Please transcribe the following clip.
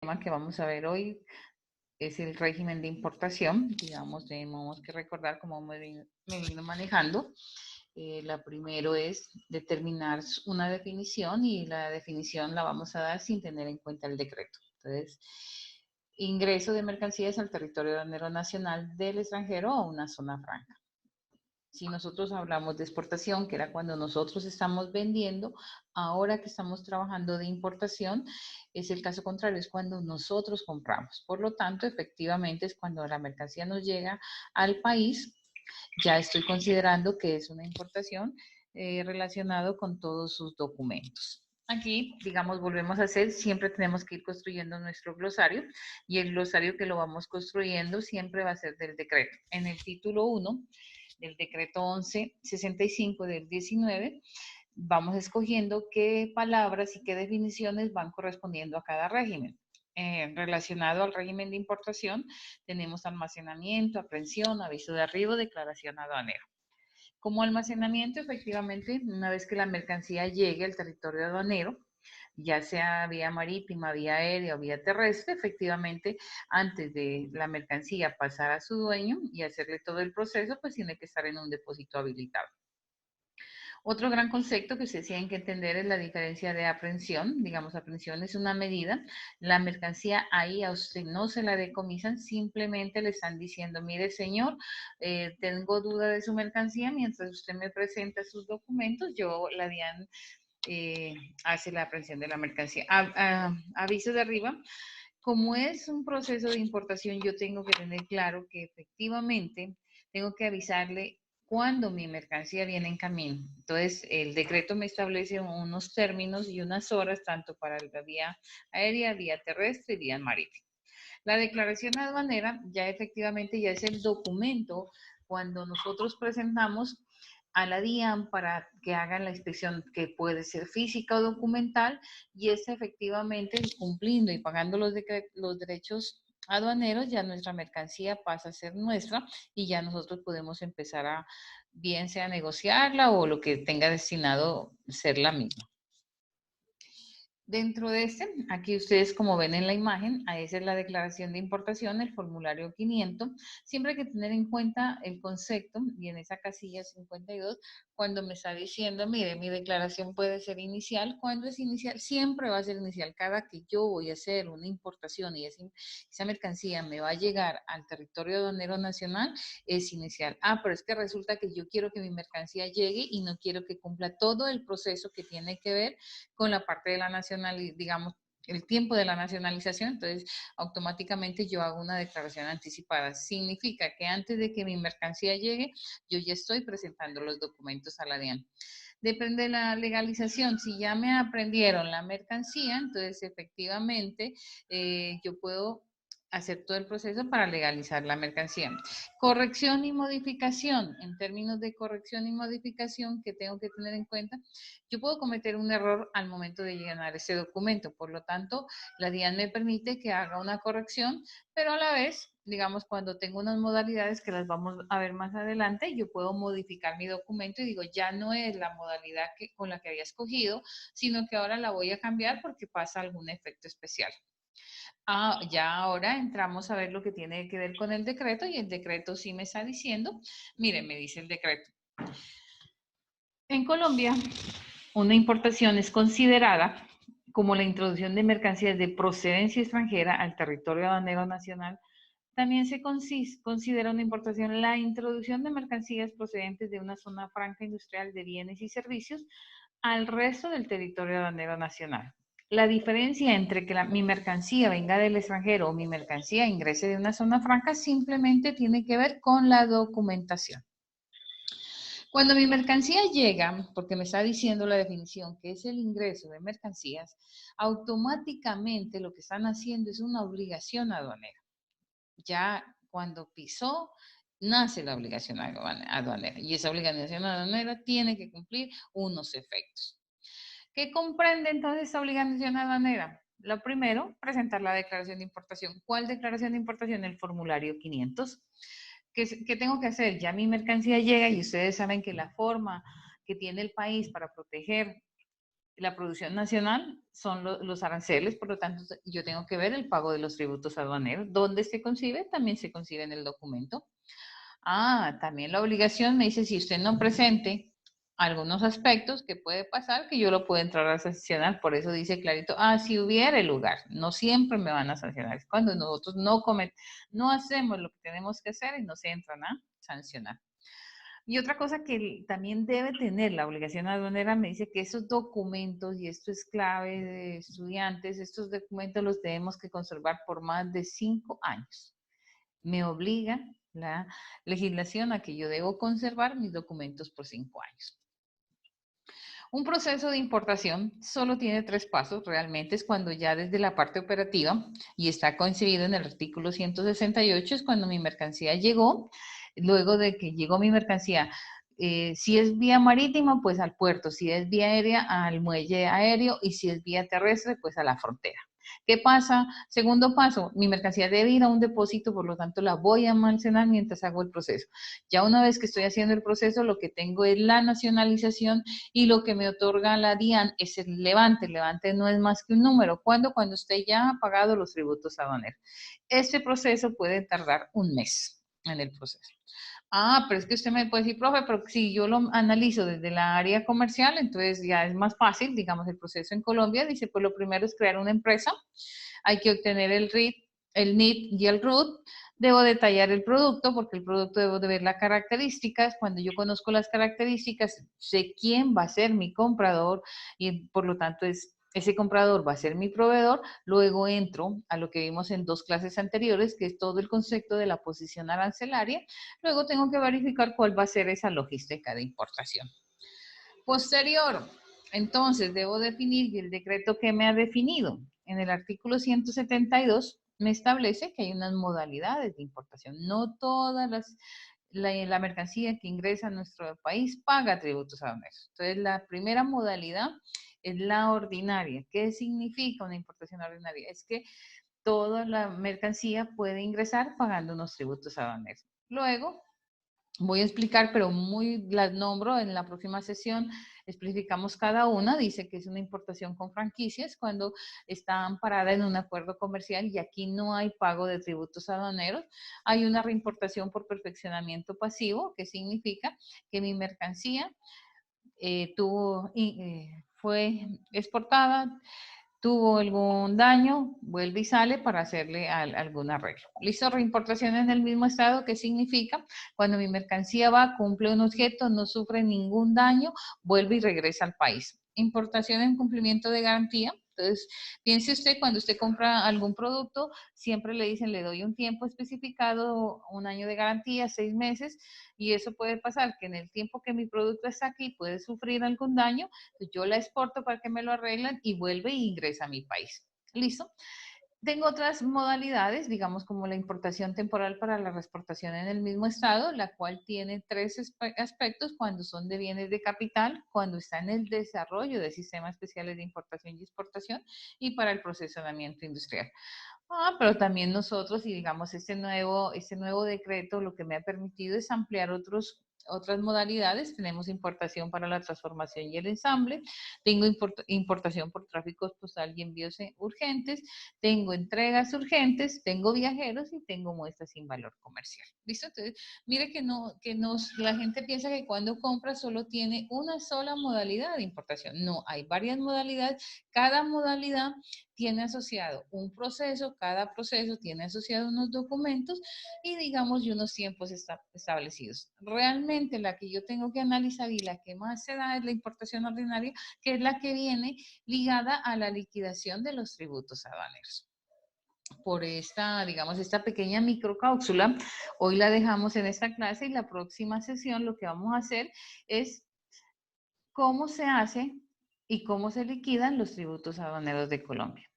tema que vamos a ver hoy es el régimen de importación. Digamos, tenemos que recordar cómo me vino manejando. La primero es determinar una definición y la definición la vamos a dar sin tener en cuenta el decreto. Entonces, ingreso de mercancías al territorio aduanero nacional del extranjero a una zona franca. Si nosotros hablamos de exportación, que era cuando nosotros estamos vendiendo, ahora que estamos trabajando de importación, es el caso contrario, es cuando nosotros compramos. Por lo tanto, efectivamente es cuando la mercancía nos llega al país, ya estoy considerando que es una importación relacionado con todos sus documentos. Aquí, digamos, volvemos a hacer, siempre tenemos que ir construyendo nuestro glosario y el glosario que lo vamos construyendo siempre va a ser del decreto. En el título 1 del decreto 1165 del 19, vamos escogiendo qué palabras y qué definiciones van correspondiendo a cada régimen. Relacionado al régimen de importación, tenemos almacenamiento, aprehensión, aviso de arribo, declaración aduanera. Como almacenamiento, efectivamente, una vez que la mercancía llegue al territorio aduanero, ya sea vía marítima, vía aérea o vía terrestre, efectivamente, antes de la mercancía pasar a su dueño y hacerle todo el proceso, pues tiene que estar en un depósito habilitado. Otro gran concepto que ustedes tienen que entender es la diferencia de aprehensión. Digamos, aprehensión es una medida. La mercancía ahí a usted no se la decomisan, simplemente le están diciendo, mire señor, tengo duda de su mercancía, mientras usted me presenta sus documentos, yo la DIAN hace la aprehensión de la mercancía. Aviso de arriba. Como es un proceso de importación, yo tengo que tener claro que efectivamente tengo que avisarle cuando mi mercancía viene en camino. Entonces, el decreto me establece unos términos y unas horas, tanto para la vía aérea, vía terrestre y vía marítima. La declaración aduanera ya efectivamente ya es el documento cuando nosotros presentamos a la DIAN para que hagan la inspección, que puede ser física o documental, y es efectivamente cumpliendo y pagando los derechos aduaneros, ya nuestra mercancía pasa a ser nuestra y ya nosotros podemos empezar a, bien sea negociarla o lo que tenga destinado ser la misma. Dentro de este, aquí ustedes como ven en la imagen, a esa es la declaración de importación, el formulario 500. Siempre hay que tener en cuenta el concepto y en esa casilla 52, cuando me está diciendo, mire, mi declaración puede ser inicial. Cuando es inicial, siempre va a ser inicial. Cada que yo voy a hacer una importación y esa mercancía me va a llegar al territorio aduanero nacional, es inicial. Pero es que resulta que yo quiero que mi mercancía llegue y no quiero que cumpla todo el proceso que tiene que ver con la parte de la nacionalidad, digamos, el tiempo de la nacionalización, entonces automáticamente yo hago una declaración anticipada. Significa que antes de que mi mercancía llegue, yo ya estoy presentando los documentos a la DIAN. Depende de la legalización. Si ya me aprendieron la mercancía, entonces efectivamente yo puedo hacer todo el proceso para legalizar la mercancía. Corrección y modificación. En términos de corrección y modificación, que tengo que tener en cuenta, yo puedo cometer un error al momento de llenar ese documento. Por lo tanto, la DIAN me permite que haga una corrección, pero a la vez, digamos, cuando tengo unas modalidades que las vamos a ver más adelante, yo puedo modificar mi documento y digo, ya no es la modalidad con la que había escogido, sino que ahora la voy a cambiar porque pasa algún efecto especial. Ya ahora entramos a ver lo que tiene que ver con el decreto y el decreto sí me está diciendo, miren, me dice el decreto. En Colombia, una importación es considerada como la introducción de mercancías de procedencia extranjera al territorio aduanero nacional. También se considera una importación la introducción de mercancías procedentes de una zona franca industrial de bienes y servicios al resto del territorio aduanero nacional. La diferencia entre que mi mercancía venga del extranjero o mi mercancía ingrese de una zona franca simplemente tiene que ver con la documentación. Cuando mi mercancía llega, porque me está diciendo la definición que es el ingreso de mercancías, automáticamente lo que están haciendo es una obligación aduanera. Ya cuando pisó, nace la obligación aduanera y esa obligación aduanera tiene que cumplir unos efectos. ¿Qué comprende entonces esta obligación aduanera? Lo primero, presentar la declaración de importación. ¿Cuál declaración de importación? El formulario 500. ¿Qué tengo que hacer? Ya mi mercancía llega y ustedes saben que la forma que tiene el país para proteger La producción nacional son los aranceles, por lo tanto, yo tengo que ver el pago de los tributos aduaneros. ¿Dónde se concibe? También se concibe en el documento. También la obligación me dice, si usted no presente algunos aspectos que puede pasar, que yo lo puedo entrar a sancionar. Por eso dice clarito, si hubiera el lugar, no siempre me van a sancionar. Es cuando nosotros no hacemos lo que tenemos que hacer y nos entran a sancionar. Y otra cosa que también debe tener la obligación aduanera, me dice que esos documentos, y esto es clave de estudiantes, estos documentos los tenemos que conservar por más de 5 años. Me obliga la legislación a que yo debo conservar mis documentos por 5 años. Un proceso de importación solo tiene 3 pasos, realmente es cuando ya desde la parte operativa, y está concebido en el artículo 168, es cuando mi mercancía llegó. Luego de que llegó mi mercancía, si es vía marítima, pues al puerto, si es vía aérea, al muelle aéreo, y si es vía terrestre, pues a la frontera. ¿Qué pasa? Segundo paso, mi mercancía debe ir a un depósito, por lo tanto la voy a almacenar mientras hago el proceso. Ya una vez que estoy haciendo el proceso, lo que tengo es la nacionalización, y lo que me otorga la DIAN es el levante. El levante no es más que un número. ¿Cuándo? Cuando usted ya ha pagado los tributos aduaneros. Este proceso puede tardar un mes en el proceso. Pero es que usted me puede decir, profe, pero si yo lo analizo desde la área comercial, entonces ya es más fácil, digamos, el proceso en Colombia. Dice, pues lo primero es crear una empresa, hay que obtener el RIT, el NIT y el RUT. Debo detallar el producto, porque el producto debo de ver las características. Cuando yo conozco las características, sé quién va a ser mi comprador, y por lo tanto ese comprador va a ser mi proveedor. Luego entro a lo que vimos en 2 clases anteriores, que es todo el concepto de la posición arancelaria. Luego tengo que verificar cuál va a ser esa logística de importación. Posterior, entonces debo definir, y el decreto que me ha definido en el artículo 172 me establece que hay unas modalidades de importación. No todas la mercancía que ingresa a nuestro país paga tributos aduaneros. Entonces, la primera modalidad es la ordinaria. ¿Qué significa una importación ordinaria? Es que toda la mercancía puede ingresar pagando unos tributos aduaneros. Luego, voy a explicar, pero las nombro en la próxima sesión, especificamos cada una. Dice que es una importación con franquicias cuando está amparada en un acuerdo comercial, y aquí no hay pago de tributos aduaneros. Hay una reimportación por perfeccionamiento pasivo, que significa que mi mercancía fue exportada, tuvo algún daño, vuelve y sale para hacerle algún arreglo. Listo, reimportación en el mismo estado, ¿qué significa? Cuando mi mercancía va, cumple un objeto, no sufre ningún daño, vuelve y regresa al país. Importación en cumplimiento de garantía. Entonces, piense usted, cuando usted compra algún producto, siempre le dicen, le doy un tiempo especificado, 1 año de garantía, 6 meses, y eso puede pasar, que en el tiempo que mi producto está aquí puede sufrir algún daño. Yo la exporto para que me lo arreglen y vuelve e ingresa a mi país. ¿Listo? Tengo otras modalidades, digamos como la importación temporal para la reexportación en el mismo estado, la cual tiene 3 aspectos: cuando son de bienes de capital, cuando está en el desarrollo de sistemas especiales de importación y exportación, y para el procesamiento industrial. Pero también nosotros, y digamos, este nuevo decreto lo que me ha permitido es ampliar otras modalidades. Tenemos importación para la transformación y el ensamble, tengo importación por tráficos postal y envíos urgentes, tengo entregas urgentes, tengo viajeros y tengo muestras sin valor comercial. ¿Listo? Entonces, mire la gente piensa que cuando compra solo tiene una sola modalidad de importación. No, hay varias modalidades. Cada modalidad tiene asociado un proceso, cada proceso tiene asociado unos documentos y, digamos, y unos tiempos establecidos. Realmente la que yo tengo que analizar y la que más se da es la importación ordinaria, que es la que viene ligada a la liquidación de los tributos aduaneros. Por digamos, esta pequeña microcápsula, hoy la dejamos en esta clase, y la próxima sesión lo que vamos a hacer es cómo se hace y cómo se liquidan los tributos aduaneros de Colombia.